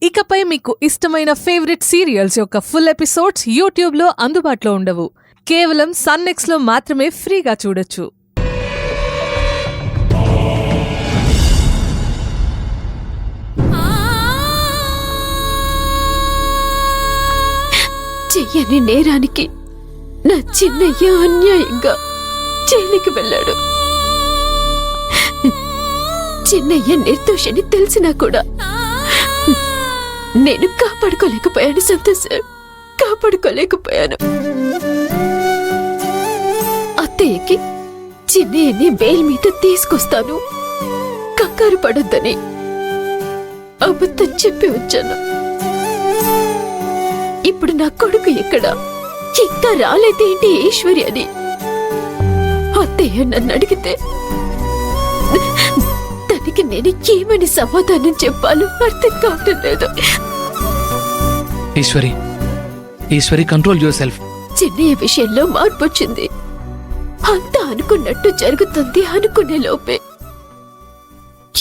ఇకపై మీకు ఇష్టమైన ఫేవరెట్ సీరియల్స్ యొక్క ఫుల్ ఎపిసోడ్స్ యూట్యూబ్లో అందుబాటులో ఉండవు. కేవలం సన్నెక్స్లో మాత్రమే ఫ్రీగా చూడొచ్చు. చెయ్యని నేరానికి నా చిన్నయ్య అన్యాయంగా జైలుకి వెళ్ళాడు. చిన్నయ్య నిర్దోషని తెలిసినా కూడా నేను కాపాడుకోలేకపోయాను. సంతోష్, కాపాడుకోలేకపోయాను. అత్తయ్యకి చిన్నయ్యని బెయిల్ మీద తీసుకొస్తాను, కంగారు పడొద్దని అబద్ధం చెప్పి వచ్చాను. ఇప్పుడు నా కొడుకు ఎక్కడ, ఇంకా రాలేదేంటి ఈశ్వరి అని అత్తయ్య నన్ను అడిగితే దానికి నేను ఏమని సమాధానం చెప్పాలో అర్థం కావటం లేదు. Eshwari control yourself. Chinnayya విషయంలో మార్పు వచ్చింది. అంతా అనుకున్నట్టు జరుగుతుంది అనుకునే లోపే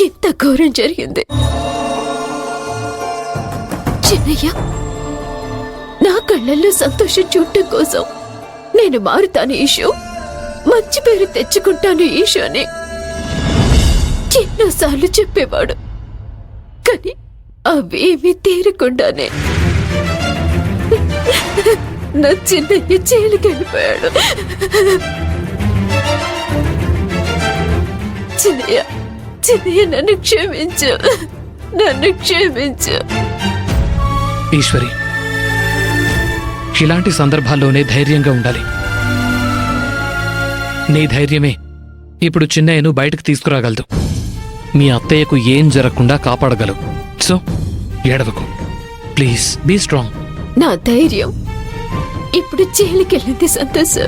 ఎంత ఘోరం జరిగింది. చిన్నయ్య నా కళ్ళల్లో సంతోషం చూడటం కోసం నేను మారుతాను ఈషు, మంచి పేరు తెచ్చుకుంటాను ఈషు అని ఎన్నోసార్లు చెప్పేవాడు. కానీ అవేమీ తీరకుండానే నా చిన్నయ్య జైలుకి వెళ్ళిపోయాడు. చిన్నయ్య నన్ను క్షమించు, నన్ను క్షమించు. ఈశ్వరి, ఇలాంటి సందర్భాల్లోనే ధైర్యంగా ఉండాలి. నీ ధైర్యమే ఇప్పుడు చిన్నయ్యను బయటకు తీసుకురాగలదు. మీ అత్తయ్యకు ఏం జరగకుండా కాపాడగలవు. సో ఏడవకు, ప్లీజ్ బీ స్ట్రాంగ్. నా ధైర్యం ఇప్పుడు జైలుకెళ్ళింది సంతోష్.